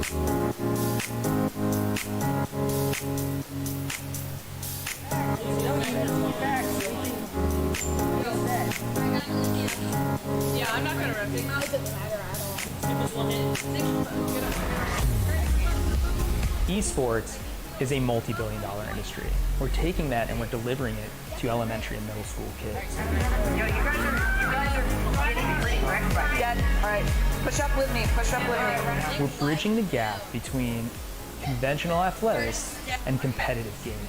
Yeah, I'm not gonna rip it. It doesn't matter at all. Esports is a multi-billion-dollar industry. We're taking that and we're delivering it to elementary and middle school kids. Yo, you guys are getting pretty wrecked by Dad, all right, push up with me, push up with me. We're bridging the gap between conventional athletics and competitive gaming.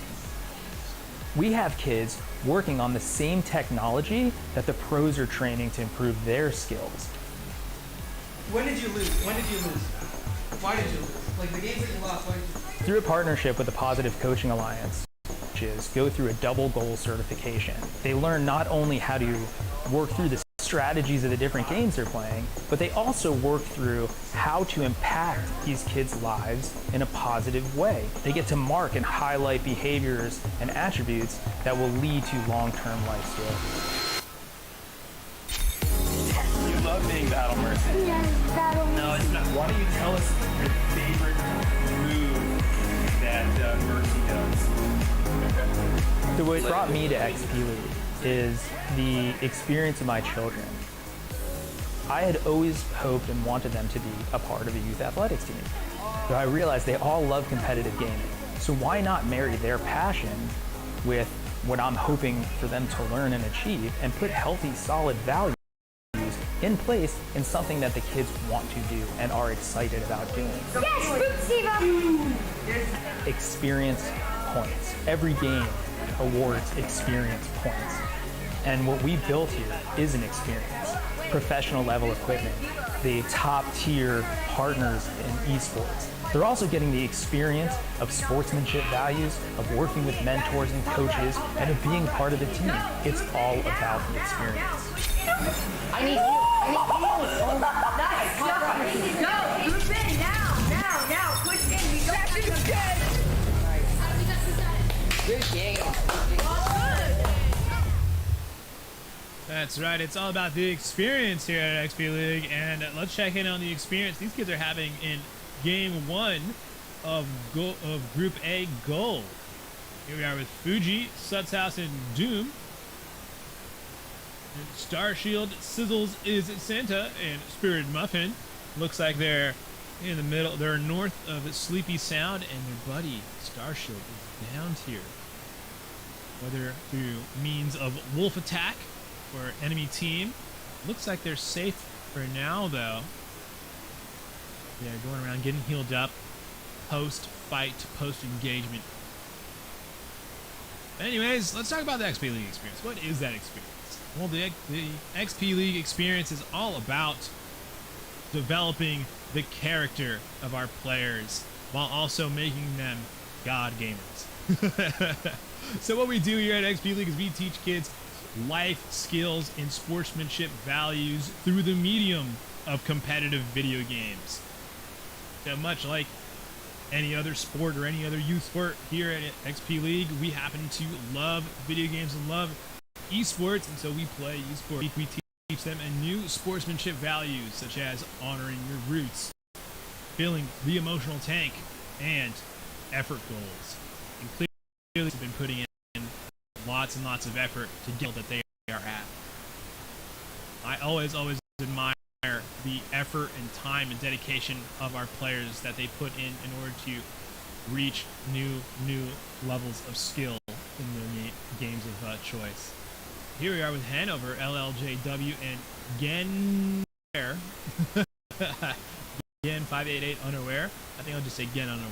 We have kids working on the same technology that the pros are training to improve their skills. When did you lose? When did you lose? Why did you lose? Like the games that you lost, why did you lose? Through a partnership with the Positive Coaching Alliance, coaches go through a double goal certification. They learn not only how to work through the strategies of the different games they're playing, but they also work through how to impact these kids' lives in a positive way. They get to mark and highlight behaviors and attributes that will lead to long-term life skills. You love being Battle Mercy. Yes, Battle Mercy. No, it's not. Why don't you tell us your favorite move that Mercy does? So what brought me to XP League is the experience of my children. I had always hoped and wanted them to be a part of a youth athletics team. But I realized they all love competitive gaming. So why not marry their passion with what I'm hoping for them to learn and achieve and put healthy, solid values in place in something that the kids want to do and are excited about doing. Yes, Steve! Experience points. Every game awards experience points. And what we built here is an experience. Professional level equipment, the top tier partners in esports. They're also getting the experience of sportsmanship values, of working with mentors and coaches, and of being part of the team. It's all about the experience. I need you. Nice. Go. Move in now. Push in. You don't have to. Good game. That's right, it's all about the experience here at XP League, and let's check in on the experience these kids are having in Game 1 of Group A Gold. Here we are with Fuji, Suts House, and Doom. And Starshield, Sizzles is Santa, and Spirited Muffin. Looks like they're in the middle, they're north of Sleepy Sound, and their buddy Starshield is down tier. Whether through means of wolf attack or enemy team. Looks like they're safe for now, though. Yeah, going around getting healed up post-fight, post-engagement. Anyways, let's talk about the XP League experience. What is that experience? Well, the XP League experience is all about developing the character of our players while also making them God gamers. So what we do here at XP League is we teach kids life skills and sportsmanship values through the medium of competitive video games. So much like any other sport or any other youth sport here at XP League, we happen to love video games and love esports, and so we play esports. We teach them a new sportsmanship values such as honoring your roots, filling the emotional tank, and effort goals. And clearly we've been putting in lots and lots of effort to get that they are at. I always admire the effort and time and dedication of our players that they put in order to reach new levels of skill in their games of choice. Here we are with Hanover, LLJW, and Gen Gen 588 Unaware. I think I'll just say Gen Unaware.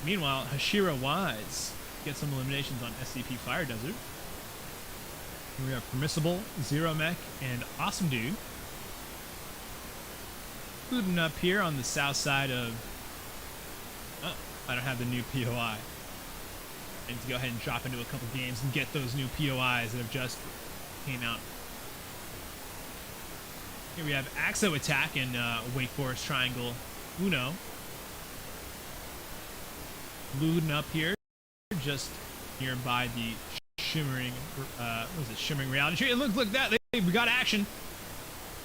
Meanwhile, Hashira Wise get some eliminations on SCP Fire Desert. Here we have Permissible, Zero Mech, and Awesome Dude. Booting up here on the south side of... Oh, I don't have the new POI. I need to go ahead and drop into a couple games and get those new POIs that have just came out. Here we have Axo Attack and Wake Forest Triangle Uno. Looting up here, just nearby the shimmering, what is it, shimmering reality tree. Look at that, we got action.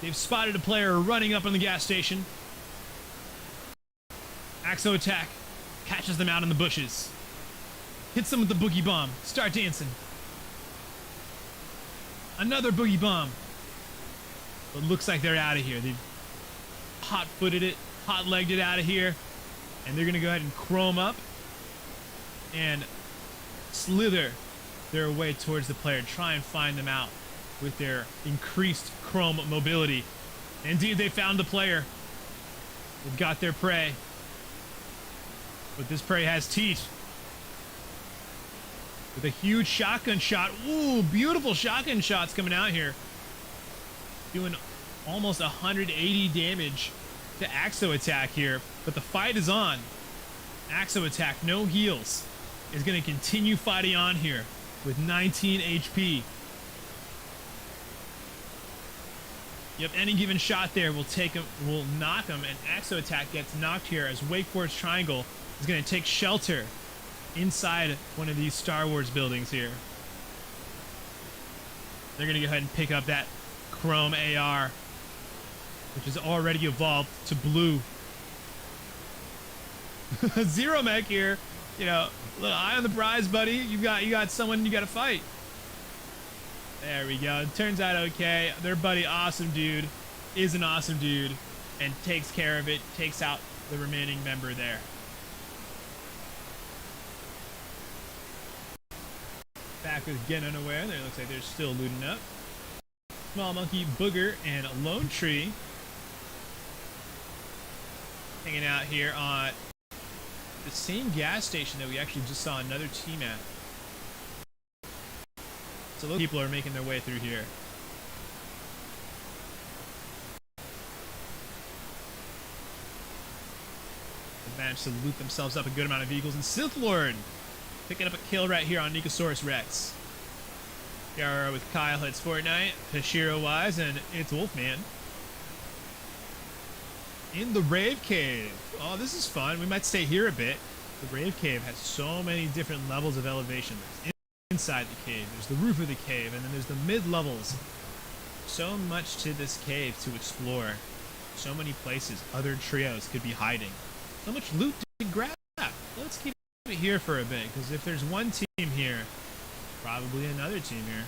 They've spotted a player running up on the gas station. Axo attack. Catches them out in the bushes. Hits them with the boogie bomb. Start dancing. Another boogie bomb. But looks like they're out of here. They've hot-footed it, hot-legged it out of here. And they're going to go ahead and chrome up and slither their way towards the player. Try and find them out with their increased chrome mobility. Indeed, they found the player. They've got their prey. But this prey has teeth. With a huge shotgun shot. Ooh, beautiful shotgun shots coming out here. Doing almost 180 damage to Axo attack here. But the fight is on. Axo attack, no heals, is going to continue fighting on here with 19 HP. Yep, any given shot there will take him, will knock him, and Axo attack gets knocked here as Wake Forest Triangle is going to take shelter inside one of these Star Wars buildings here. They're going to go ahead and pick up that Chrome AR, which is already evolved to blue. Zero Mech here, you know, little eye on the prize, buddy. You got someone you got to fight. There we go. It turns out okay. Their buddy, awesome dude, is an awesome dude and takes care of it. Takes out the remaining member there. Back with Get Unaware. There looks like they're still looting up. Small Monkey, Booger, and Lone Tree hanging out here on the same gas station that we actually just saw another team at. So those people are making their way through here. They managed to loot themselves up a good amount of vehicles, and Sith Lord picking up a kill right here on Nicosaurus Rex. Yara with Kyle hits Fortnite, Hashiro Wise, and it's Wolfman. In the Rave Cave. Oh, this is fun. We might stay here a bit. The Rave Cave has so many different levels of elevation. There's inside the cave, there's the roof of the cave, and then there's the mid-levels. So much to this cave to explore. So many places other trios could be hiding. So much loot to grab. Let's keep it here for a bit, because if there's one team here, probably another team here.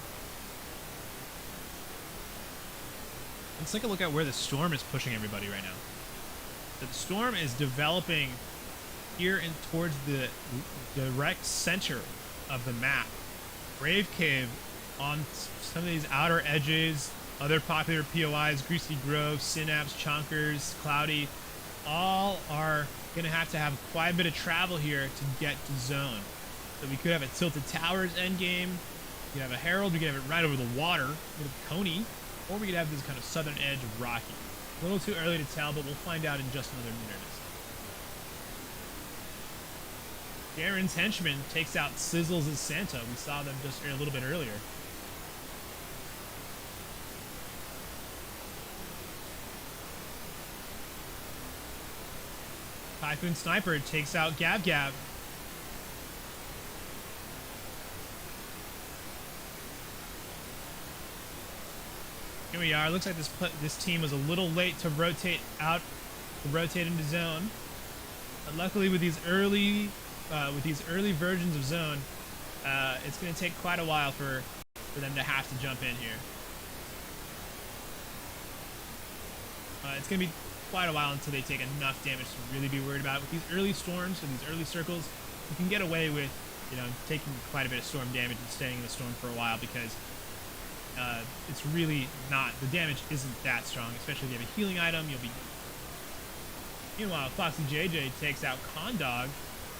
Let's take a look at where the storm is pushing everybody right now. So the storm is developing here and towards the direct center of the map. Brave Cave on some of these outer edges, other popular POIs, Greasy Grove, Synapse, Chonkers, Cloudy, all are going to have quite a bit of travel here to get to zone. So we could have a Tilted Towers endgame, we could have a Herald, we could have it right over the water with a Coney, or we could have this kind of southern edge of Rocky. A little too early to tell, but we'll find out in just another minute or so. Darren's henchman takes out Sizzles as Santa. We saw them just a little bit earlier. Typhoon Sniper takes out Gab Gab. Here we are. Looks like this team was a little late to rotate into zone. But luckily, with these early versions of zone, it's going to take quite a while for them to have to jump in here. It's going to be quite a while until they take enough damage to really be worried about it. With these early storms and these early circles, you can get away with, you know, taking quite a bit of storm damage and staying in the storm for a while, because it's really not, the damage isn't that strong, especially if you have a healing item. You'll be. Meanwhile, Foxy JJ takes out Condog.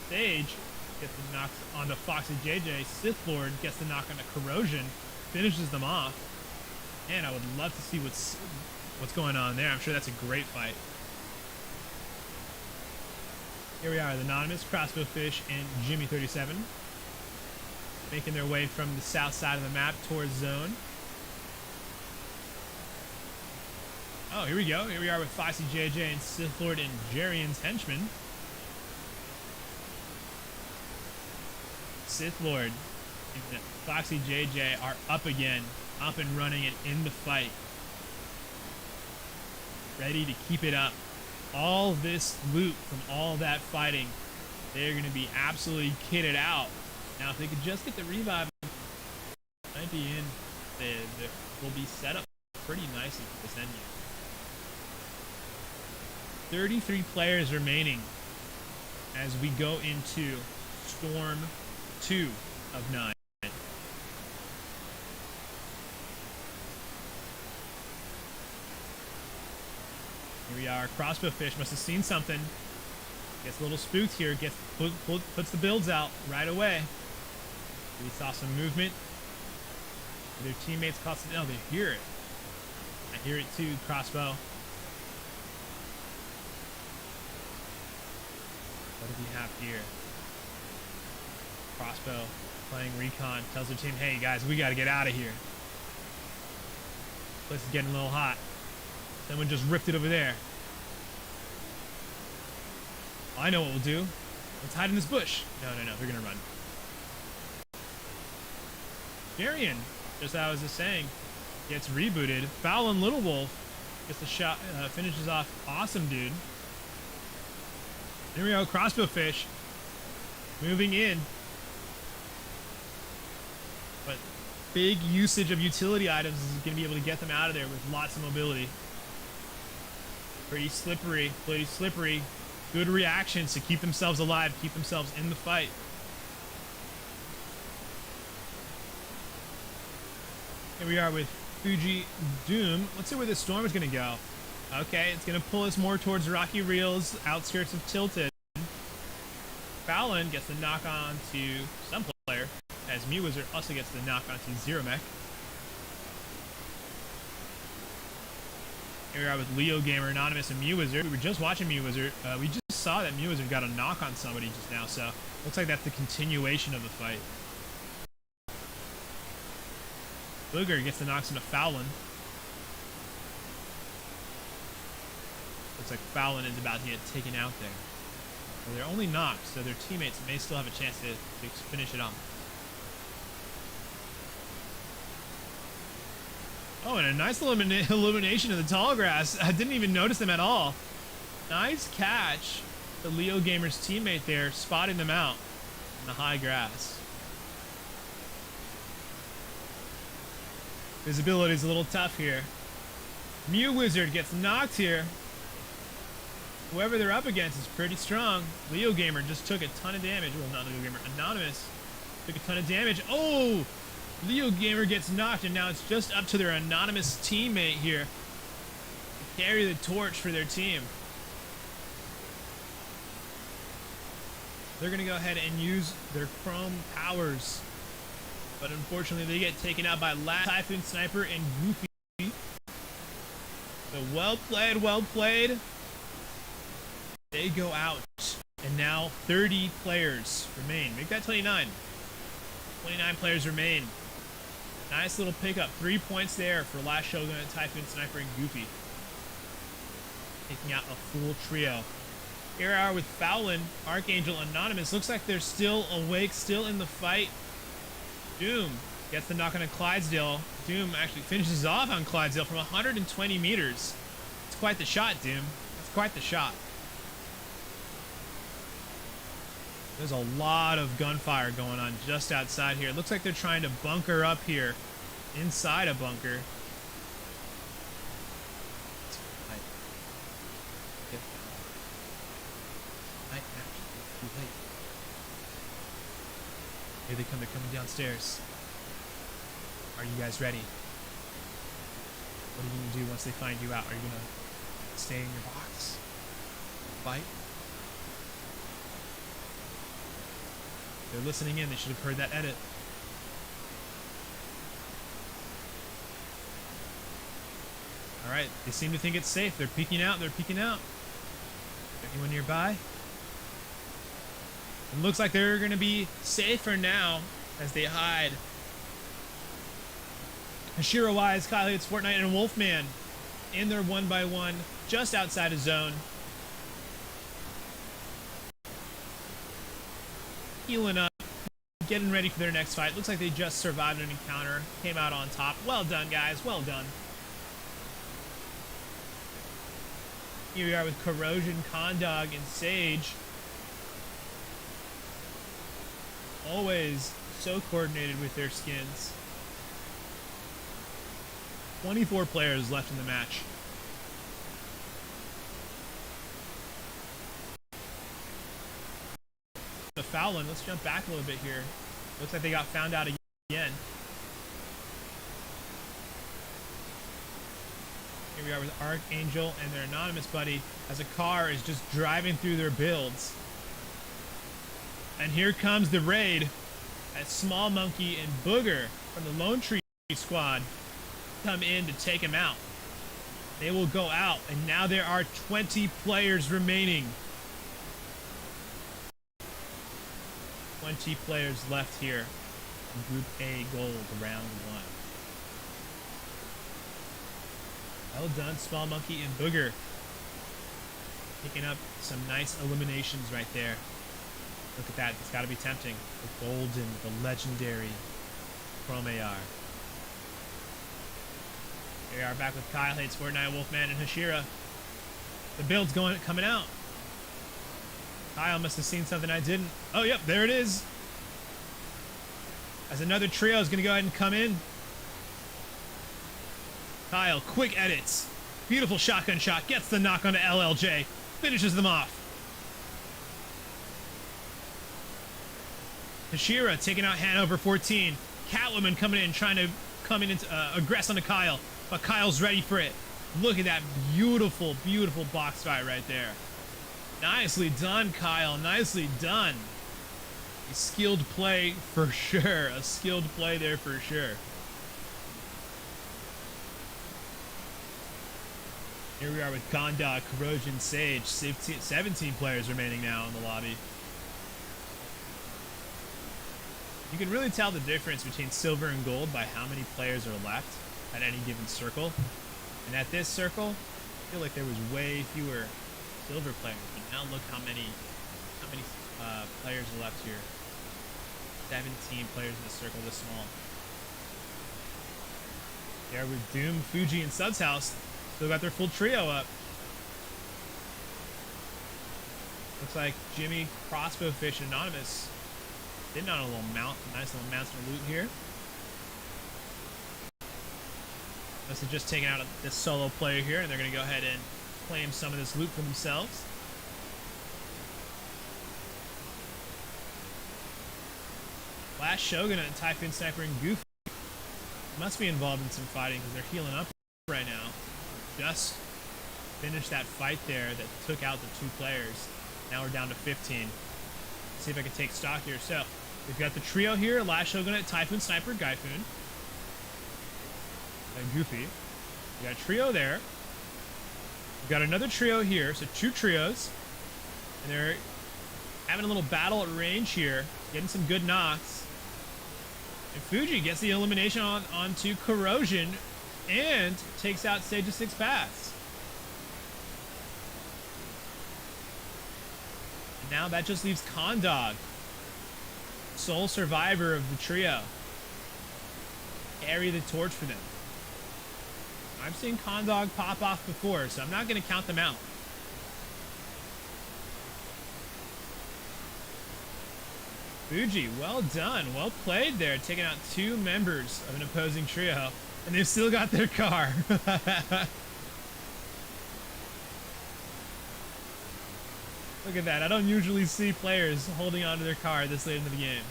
Sage gets the knock onto Foxy JJ. Sith Lord gets the knock onto Corrosion, finishes them off. And I would love to see what's going on there. I'm sure that's a great fight. Here we are, the Anonymous, Crossbow Fish, and Jimmy37 making their way from the south side of the map towards zone. Oh, here we go. Here we are with Foxy JJ and Sith Lord and Jarian's henchman. Sith Lord and Foxy JJ are up again, up and running and in the fight. Ready to keep it up. all this loot from all that fighting, they're going to be absolutely kitted out. Now, if they could just get the revive, might be in. They'll be set up pretty nicely for this end game. 33 players remaining as we go into Storm 2 of 9. Here we are. Crossbow Fish must have seen something. Gets a little spooked here. Puts the builds out right away. We saw some movement. Their teammates caught some. No, they hear it. I hear it too, Crossbow. What do we have here? Crossbow playing recon. Tells their team, hey guys, we got to get out of here. Place is getting a little hot. Someone just ripped it over there. I know what we'll do. Let's hide in this bush. No, they're gonna run. Varian, just as I was just saying, gets rebooted. Fallon Little Wolf gets the shot, finishes off. Awesome, dude. Here we go, Crossbow Fish moving in. But big usage of utility items is going to be able to get them out of there with lots of mobility. Pretty slippery, pretty slippery. Good reactions to keep themselves alive, keep themselves in the fight. Here we are with Fuji Doom. Let's see where this storm is going to go. Okay, it's going to pull us more towards Rocky Reel's outskirts of Tilted. Fallon gets the knock on to some player, as Mew Wizard also gets the knock on to Zero Mech. Here we are with Leo Gamer, Anonymous, and Mew Wizard. We were just watching Mew Wizard. We just saw that Mew Wizard got a knock on somebody just now, so looks like that's the continuation of the fight. Booger gets the knocks into Fallon. Looks like Fallon is about to get taken out there. Well, they're only knocked, so their teammates may still have a chance to finish it off. Oh, and a nice elimination of the tall grass. I didn't even notice them at all. Nice catch. The Leo Gamer's teammate there, spotting them out in the high grass. Visibility is a little tough here. Mew Wizard gets knocked here. Whoever they're up against is pretty strong. Leo Gamer just took a ton of damage. Well, not Leo Gamer. Anonymous took a ton of damage. Oh! Leo Gamer gets knocked, and now it's just up to their Anonymous teammate here to carry the torch for their team. They're going to go ahead and use their Chrome powers. But unfortunately, they get taken out by Last Typhoon Sniper and Goofy. So well played, well played. They go out, and now 30 players remain. Make that 29. 29 players remain. Nice little pickup. 3 points there for Last Shogun, Typhoon Sniper, and Goofy. Taking out a full trio. Here we are with Fallon, Archangel, Anonymous. Looks like they're still awake, still in the fight. Doom gets the knock on a Clydesdale. Doom actually finishes off on Clydesdale from 120 meters. It's quite the shot, Doom. That's quite the shot. There's a lot of gunfire going on just outside here. It looks like they're trying to bunker up here inside a bunker. Here they come, they're coming downstairs. Are you guys ready? What are you going to do once they find you out? Are you going to stay in your box? Fight? They're listening in. They should have heard that edit. Alright, they seem to think it's safe. They're peeking out. They're peeking out. Is there anyone nearby? It looks like they're going to be safe for now as they hide. Hashira Wise, Kyle Hits, Fortnite, and Wolfman in their 1x1 just outside of zone. Healing up, getting ready for their next fight. Looks like they just survived an encounter, came out on top. Well done, guys. Well done. Here we are with Corrosion, Condog, and Sage. Always so coordinated with their skins. 24 players left in the match. The foul one. Let's jump back a little bit here. Looks like they got found out again. Here we are with Archangel and their anonymous buddy as a car is just driving through their builds. And here comes the raid as Small Monkey and Booger from the Lone Tree squad come in to take him out. They will go out, and now there are 20 players remaining. 20 players left here in Group A Gold, round 1. Well done, Small Monkey and Booger. Picking up some nice eliminations right there. Look at that. It's got to be tempting. The golden, the legendary Chrome AR. Here we are back with Kyle Hates Fortnite, Wolfman, and Hashira. The build's coming out. Kyle must have seen something I didn't. Oh, yep, there it is. As another trio is going to go ahead and come in. Kyle, quick edits. Beautiful shotgun shot. Gets the knock onto LLJ. Finishes them off. Hashira taking out Hanover 14. Catwoman coming in, trying to come in and aggress onto Kyle. But Kyle's ready for it. Look at that beautiful, beautiful box fight right there. Nicely done, Kyle. Nicely done. A skilled play for sure. A skilled play there for sure. Here we are with Gondok, Corrosion, Sage. 17 players remaining now in the lobby. You can really tell the difference between silver and gold by how many players are left at any given circle. And at this circle, I feel like there was way fewer silver players. But now look how many players are left here. 17 players in a circle this small. There with Doom, Fuji, and Sub's house. Still got their full trio up. Looks like Jimmy, Crossbow Fish, and Anonymous did on a little mount, nice little mountain loot here. Must have just taken out this solo player here, and they're going to go ahead and claim some of this loot for themselves. Last Shogun and Typhoon Sniper and Goofy must be involved in some fighting because they're healing up right now. Just finished that fight there that took out the 2 players. Now we're down to 15. Let's see if I can take stock here. So we've got the trio here: Last Shogun at Typhoon Sniper, Gaifoon, and Goofy. We got a trio there. We've got another trio here, so 2 trios. And they're having a little battle at range here, getting some good knocks. And Fuji gets the elimination onto Corrosion and takes out Sage of 6 Paths. And now that just leaves Condog, sole survivor of the trio. Carry the torch for them. I've seen Condog pop off before, so I'm not going to count them out. Fuji, well done. Well played there, taking out 2 members of an opposing trio. And they've still got their car. Look at that. I don't usually see players holding onto their car this late into the game.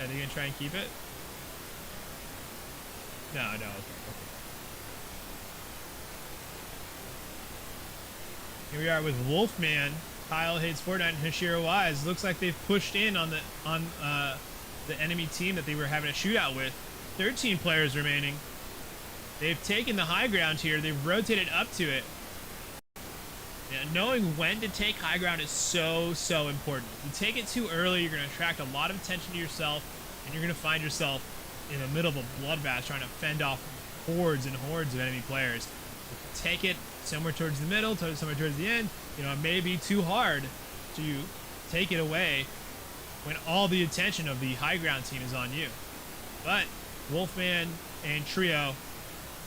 Are they going to try and keep it? No, okay. Here we are with Wolfman, Kyle Hates Fortnite, and Hashira Wise. Looks like they've pushed in on the enemy team that they were having a shootout with. 13 players remaining. They've taken the high ground here. They've rotated up to it. Yeah, knowing when to take high ground is so important. If you take it too early, you're going to attract a lot of attention to yourself, and you're going to find yourself in the middle of a bloodbath trying to fend off hordes and hordes of enemy players. If you take it somewhere towards the middle, somewhere towards the end, it may be too hard to take it away when all the attention of the high ground team is on you. But Wolfman and Trio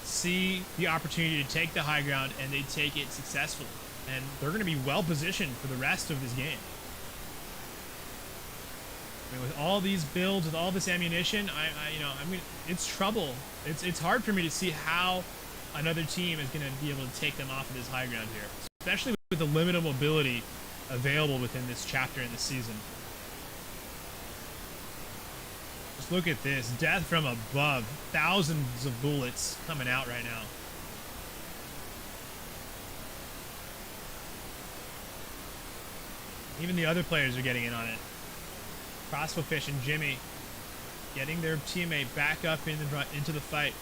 see the opportunity to take the high ground, and they take it successfully. And they're going to be well positioned for the rest of this game. I mean, with all these builds, with all this ammunition, it's trouble. It's hard for me to see how another team is going to be able to take them off of this high ground here, especially with the limited mobility available within this chapter in the season. Just look at this. Death from above. Thousands of bullets coming out right now. Even the other players are getting in on it. Crossbow Fish and Jimmy getting their teammate back up into the fight.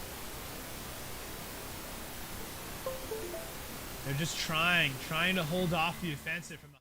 They're just trying to hold off the offensive from the...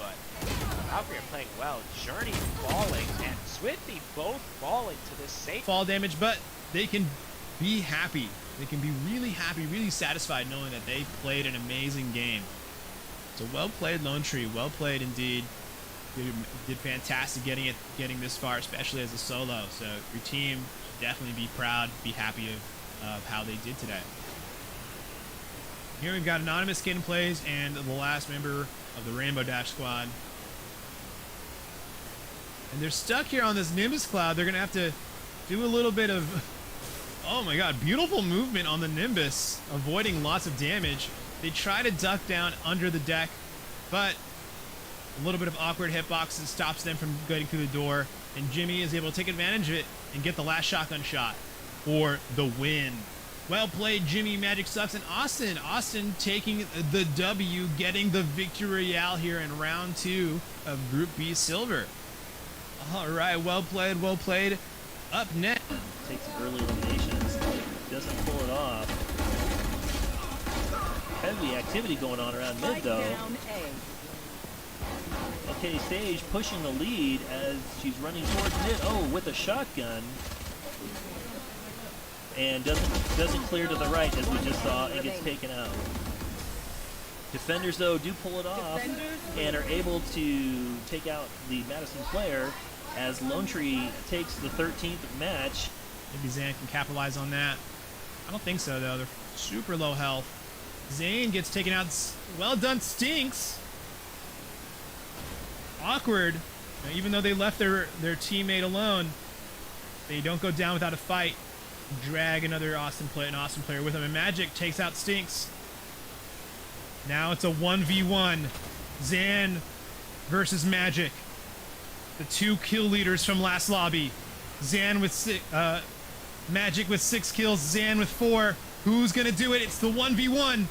but Valkyrie are playing well. Journey falling and Swifty both falling to this safe. Fall damage, but they can be happy. They can be really happy, really satisfied knowing that they played an amazing game. So well played, Lone Tree. Well played indeed. You did fantastic getting this far, especially as a solo. So your team should definitely be proud, be happy of how they did today. Here we've got Anonymous Kid plays and the last member of the Rainbow Dash squad. And they're stuck here on this Nimbus cloud. They're going to have to do a little bit of... Oh my god, beautiful movement on the Nimbus, avoiding lots of damage. They try to duck down under the deck, but a little bit of awkward hitboxes stops them from getting through the door, and Jimmy is able to take advantage of it and get the last shotgun shot for the win. Well played, Jimmy. Magic sucks. And Austin. Austin taking the W, getting the victory royale here in round 2 of Group B Silver. All right, well played, well played. Up next. Takes early eliminations, doesn't pull it off. Heavy activity going on around mid though. Okay, Sage pushing the lead as she's running towards mid. Oh, with a shotgun. And doesn't clear to the right as we just saw. It gets taken out. Defenders though do pull it off and are able to take out the Madison player as Lone Tree takes the 13th match. Maybe Zan can capitalize on that. I don't think so though. They're super low health. Zane gets taken out. Well done, Stinks. Awkward. Now, even though they left their teammate alone, they don't go down without a fight. Drag an awesome player with them, and Magic takes out Stinks. Now it's a 1v1. Zan versus Magic. The 2 kill leaders from last lobby. Zan with Magic with 6 kills, Zan with 4. Who's gonna do it? It's the 1v1,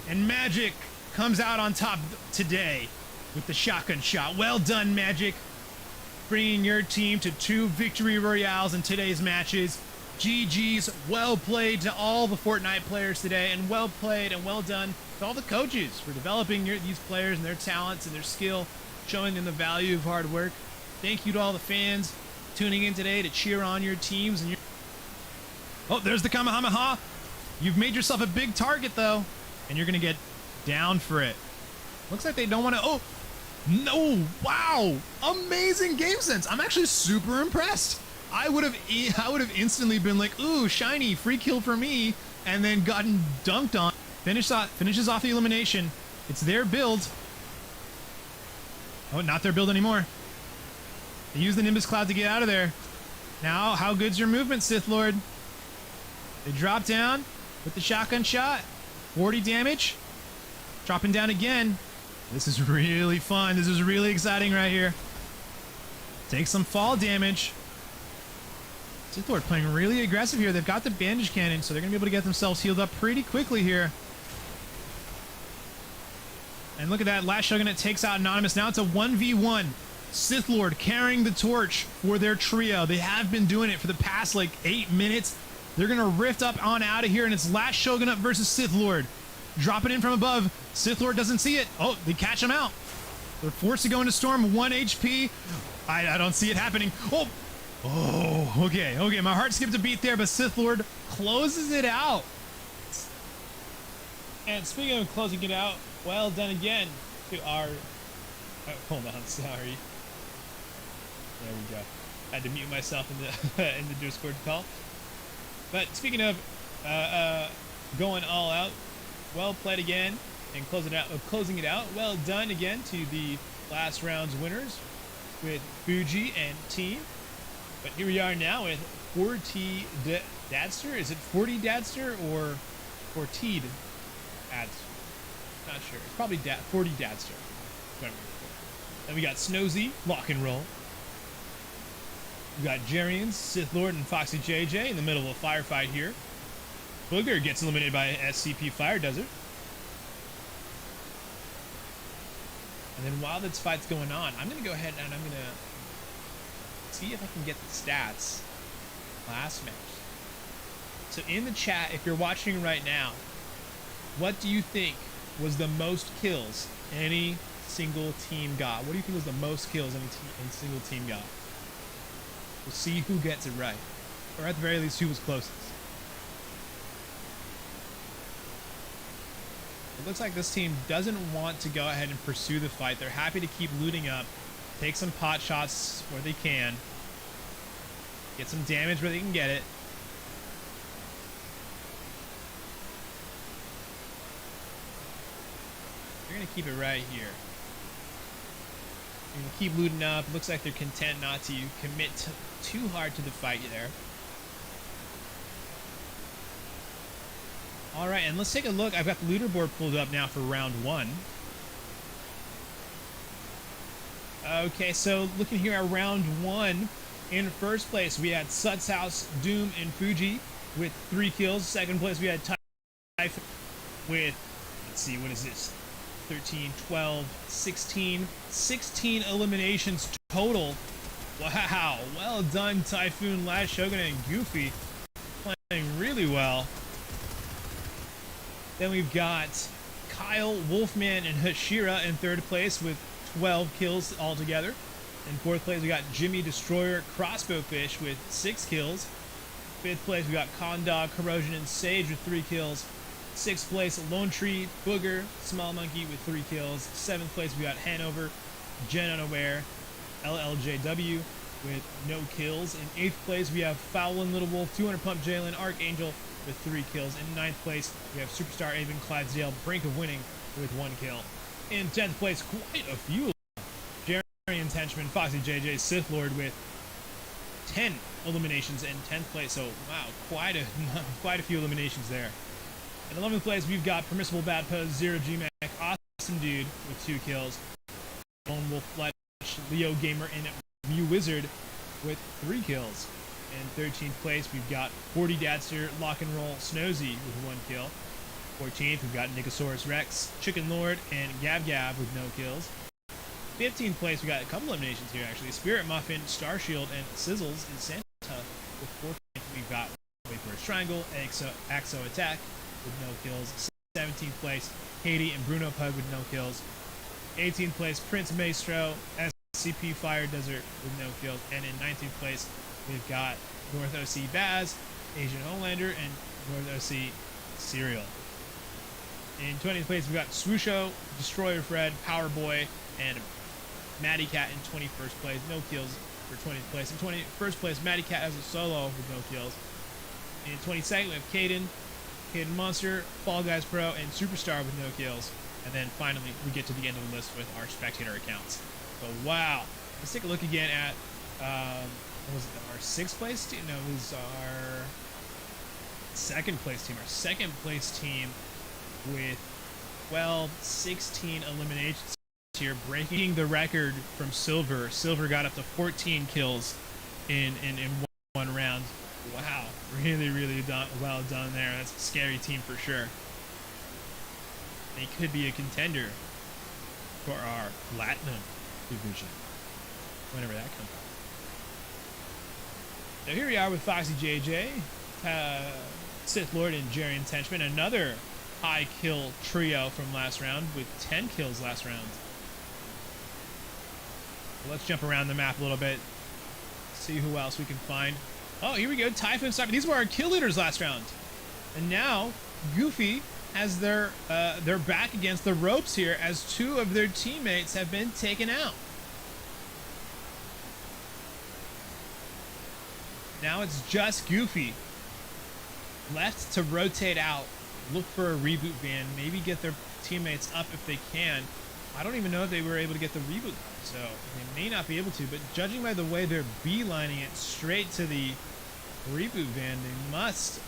and Magic comes out on top today with the shotgun shot. Well done, Magic, bringing your team to 2 victory royales in today's matches. GG's, well played to all the Fortnite players today, and well played and well done to all the coaches for developing these players and their talents and their skill, showing them the value of hard work. Thank you to all the fans tuning in today to cheer on your teams. And oh, there's the Kamehameha. You've made yourself a big target, though, and you're going to get down for it. Looks like they don't want to... Oh, no. Wow. Amazing game sense. I'm actually super impressed. I would have instantly been like, ooh, shiny, free kill for me, and then gotten dunked on. Finishes off the elimination. It's their build. Oh, not their build anymore. They use the Nimbus Cloud to get out of there. Now, how good's your movement, Sith Lord? They drop down with the shotgun shot. 40 damage. Dropping down again. This is really fun. This is really exciting right here. Take some fall damage. Sith Lord playing really aggressive here. They've got the bandage cannon, so they're going to be able to get themselves healed up pretty quickly here. And look at that. Last Shogunate takes out Anonymous. Now it's a 1v1. Sith Lord carrying the torch for their trio. They have been doing it for the past like 8 minutes. They're going to rift up on out of here, and it's Last Shogunate versus Sith Lord. Dropping in from above. Sith Lord doesn't see it. Oh, they catch him out. They're forced to go into Storm. 1 HP. I don't see it happening. Oh, okay. My heart skipped a beat there, but Sith Lord closes it out. And speaking of closing it out, well done again to our... Oh, hold on, sorry. There we go. I had to mute myself in the in the Discord call. But speaking of going all out, well played again and closing it out. Well done again to the last round's winners with Fuji and team. But here we are now with 40 Dadster. Is it 40 Dadster or 40 Dadster? Not sure. It's probably 40 Dadster. Then we got Snowzy, Lock and Roll. We got Jarians, Sith Lord, and Foxy JJ in the middle of a firefight here. Booger gets eliminated by SCP Fire Desert. And then while this fight's going on, I'm going to go ahead and I'm going to see if I can get the stats last match. So in the chat, if you're watching right now, what do you think was the most kills any single team got? What do you think was the most kills any single team got? We'll see who gets it right. Or at the very least, who was closest. It looks like this team doesn't want to go ahead and pursue the fight. They're happy to keep looting up, take some pot shots where they can, get some damage where they can get it. They're going to keep it right here. They're going to keep looting up. Looks like they're content not to commit too hard to the fight there. All right, and let's take a look. I've got the leaderboard pulled up now for round 1. Okay, so looking here at round 1, in first place we had Sut's House, Doom, and Fuji with 3 kills. Second place we had Typhoon with, let's see, what is this? 13, 12, 16 eliminations total. Wow, well done, Typhoon, Last Shogun, and Goofy, playing really well. Then we've got Kyle, Wolfman, and Hashira in third place with 12 kills altogether. In fourth place, we got Jimmy Destroyer, Crossbowfish with 6 kills. Fifth place, we got Condog, Corrosion, and Sage with 3 kills. Sixth place, Lone Tree, Booger, Small Monkey with 3 kills. Seventh place, we got Hanover, Jen Unaware, LLJW with no kills. In eighth place, we have Fowlin, Little Wolf, 200 Pump Jalen, Archangel with 3 kills. In ninth place, we have Superstar Avon, Clydesdale, brink of winning with 1 kill. In 10th place, quite a few. Jerry's Henchman, Foxy JJ, Sith Lord with 10 eliminations in 10th place. So wow, quite a few eliminations there. In 11th place, we've got Permissible Bad Pose, Zero G-Mac, Awesome Dude with 2 kills. Lone Wolf Fletch, Leo Gamer, and View Wizard with 3 kills. In 13th place, we've got 40 Dadster, Lock and Roll, Snowzy with 1 kill. 14th, we've got Nicosaurus Rex, Chicken Lord, and Gab Gab with no kills. 15th place, we got a couple eliminations here actually. Spirit Muffin, Starshield, and Sizzles in Santa with 4 kills. We've got Wait for a Triangle, Axo Attack with no kills. 17th place, Katie and Bruno Pug with no kills. 18th place, Prince Maestro, SCP Fire Desert with no kills. And in 19th place, we've got North OC Baz, Asian Homelander, and North OC Serial. In 20th place, we've got Swoosho, Destroyer Fred, Power Boy, and Matty Cat in 21st place. No kills for 20th place. In 21st place, Matty Cat has a solo with no kills. In 22nd, we have Caden Monster, Fall Guys Pro, and Superstar with no kills. And then finally, we get to the end of the list with our spectator accounts. So wow, let's take a look again at what was it, our 6th place team? No, it was our 2nd place team. Our 2nd place team with 16 eliminations here, breaking the record from Silver. Silver got up to 14 kills in one round. Wow, really well done there. That's a scary team for sure. They could be a contender for our Platinum division whenever that comes up. So here we are with Foxy JJ, Sith Lord, and Jerry's Henchman. Another high kill trio from last round with 10 kills last round. So let's jump around the map a little bit, see who else we can find. Oh, here we go, Typhoon Cypher. These were our kill leaders last round. And now, Goofy has their back against the ropes here as 2 of their teammates have been taken out. Now it's just Goofy left to rotate out, look for a reboot van, maybe get their teammates up if they can. I don't even know if they were able to get the reboot, so they may not be able to, but judging by the way they're beelining it straight to the reboot van, they must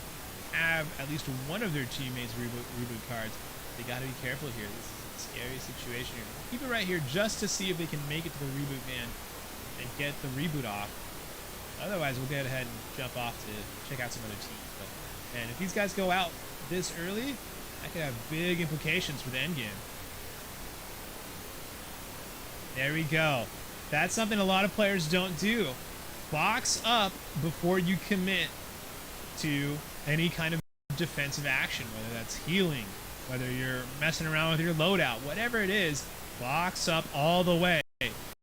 have at least one of their teammates reboot cards. They got to be careful here. This is a scary situation here. Keep it right here just to see if they can make it to the reboot van and get the reboot off. Otherwise, we'll go ahead and jump off to check out some other teams. And if these guys go out this early, that could have big implications for the end game. There we go. That's something a lot of players don't do. Box up before you commit to any kind of defensive action, whether that's healing, whether you're messing around with your loadout, whatever it is, Box up all the way.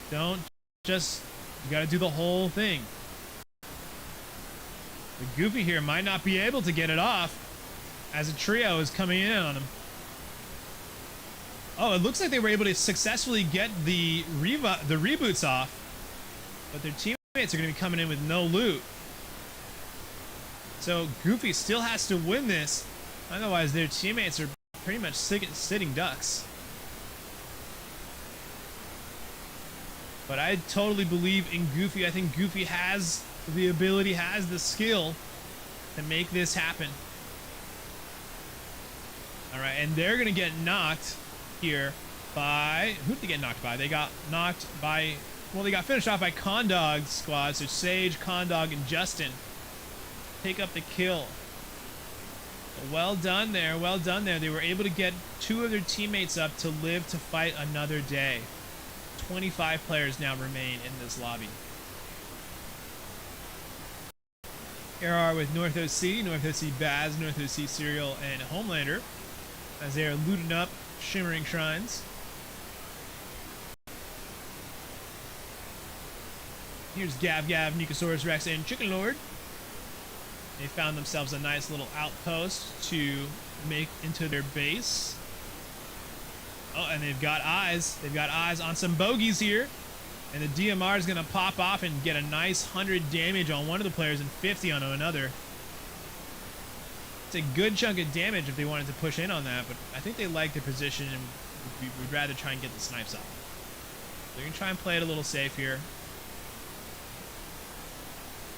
Don't just, you gotta do the whole thing. The Goofy here might not be able to get it off as a trio is coming in on him. Oh, it looks like they were able to successfully get the reboots off, but their teammates are gonna be coming in with no loot. So Goofy still has to win this, otherwise their teammates are pretty much sitting ducks. But I totally believe in Goofy. I think Goofy has the ability, has the skill to make this happen. All right, and they're gonna get knocked here by, who did they get knocked by? They got knocked by, well, they got finished off by Condog's squad. So Sage, Condog, and Justin pick up the kill. Well done there, well done there. They were able to get 2 of their teammates up to live to fight another day. 25 players now remain in this lobby. Here are with North OC Baz, North OC Serial, and Homelander as they are looting up Shimmering Shrines. Here's Gav, Nicosaurus Rex, and Chicken Lord. They found themselves a nice little outpost to make into their base. Oh, and they've got eyes. They've got eyes on some bogeys here. And the DMR is going to pop off and get a nice 100 damage on one of the players and 50 on another. It's a good chunk of damage if they wanted to push in on that, but I think they like their position and would rather try and get the snipes off. They're going to try and play it a little safe here.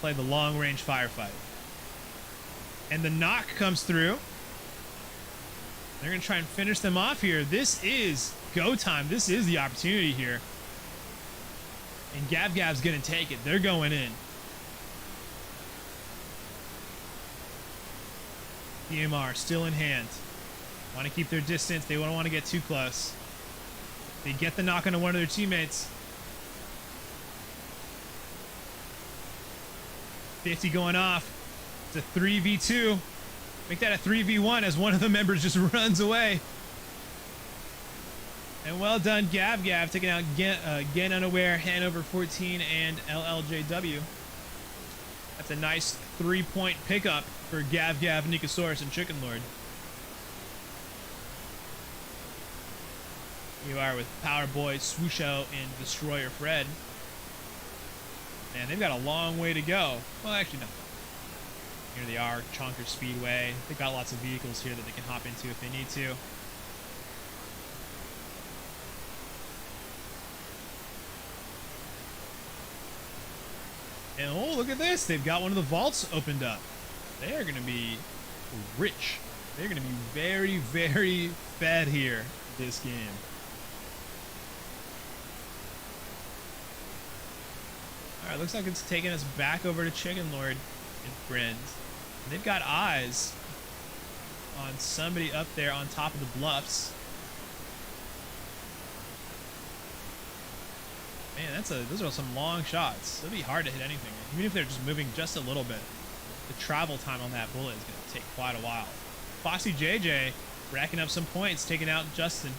Play the long-range firefight. And the knock comes through. They're going to try and finish them off here. This is go time. This is the opportunity here. And Gav's going to take it. They're going in. DMR still in hand. Want to keep their distance. They don't want to get too close. They get the knock onto one of their teammates. 50 going off. It's a 3v2. Make that a 3v1 as one of the members just runs away. And well done, Gav, taking out Gen Unaware, Hanover 14, and LLJW. That's a nice 3-point pickup for Gav, Nicosaurus, and Chicken Lord. You are with Power Boy, Swoosho, and Destroyer Fred. Man, they've got a long way to go. Well, actually, no. Here they are, Chonker Speedway. They've got lots of vehicles here that they can hop into if they need to. And oh, look at this. They've got one of the vaults opened up. They are going to be rich. They're going to be very, very fed here this game. All right, looks like it's taking us back over to Chicken Lord and friends. And they've got eyes on somebody up there on top of the bluffs. Man, those are some long shots. It'll be hard to hit anything, even if they're just moving just a little bit. The travel time on that bullet is going to take quite a while. Foxy JJ racking up some points, taking out Justin.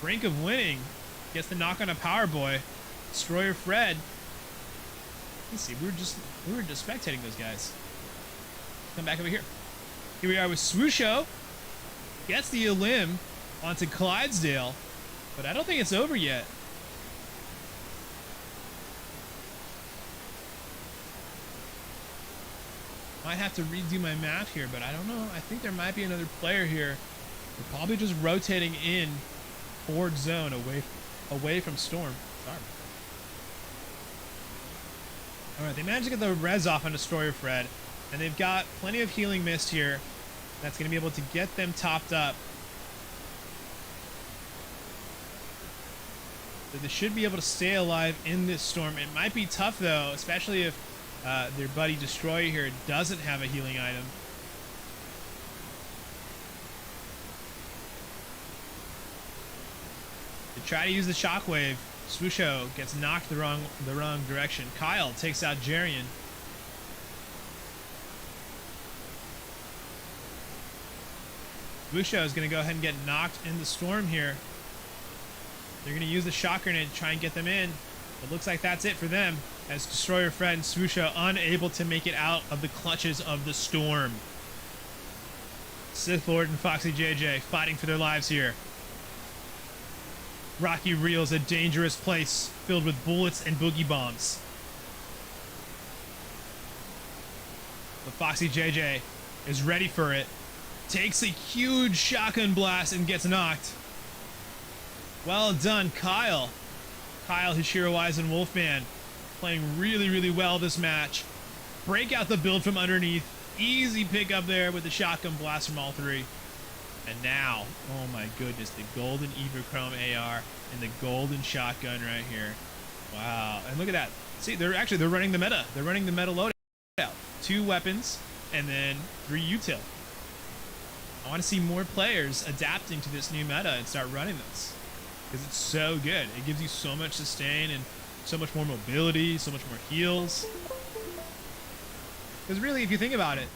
Brink of winning. Gets the knock on a Power Boy. Destroyer Fred. Let's see, we were just spectating those guys. Come back over here. Here we are with Swoosho. Gets the elim onto Clydesdale, but I don't think it's over yet. Might have to redo my math here, but I don't know. I think there might be another player here. We're probably just rotating in Horde zone away from Storm. Sorry. Alright, they managed to get the res off on Destroyer Fred, and they've got plenty of healing mist here that's going to be able to get them topped up. So they should be able to stay alive in this storm. It might be tough, though, especially if their buddy Destroyer here doesn't have a healing item. They try to use the shockwave. Swoosho gets knocked the wrong direction. Kyle takes out Jarian. Busho is going to go ahead and get knocked in the storm here. They're going to use the shock grenade to try and get them in. It looks like that's it for them, as Destroyer Fred and Swoosha unable to make it out of the clutches of the storm. Sith Lord and Foxy JJ fighting for their lives here. Rocky Real's a dangerous place filled with bullets and boogie bombs. But Foxy JJ is ready for it. Takes a huge shotgun blast and gets knocked. Well done, Kyle. Kyle, Hishiro Eisen, Wolfman, playing really, really well this match. Break out the build from underneath. Easy pick up there with the shotgun blast from all three. And now, oh my goodness, the golden Evrochrome AR and the golden shotgun right here. Wow, and look at that. See, they're running the meta. They're running the meta loadout. 2 weapons and then 3 util. I want to see more players adapting to this new meta and start running this, because it's so good. It gives you so much sustain and so much more mobility, so much more heals. Because really, if you think about it,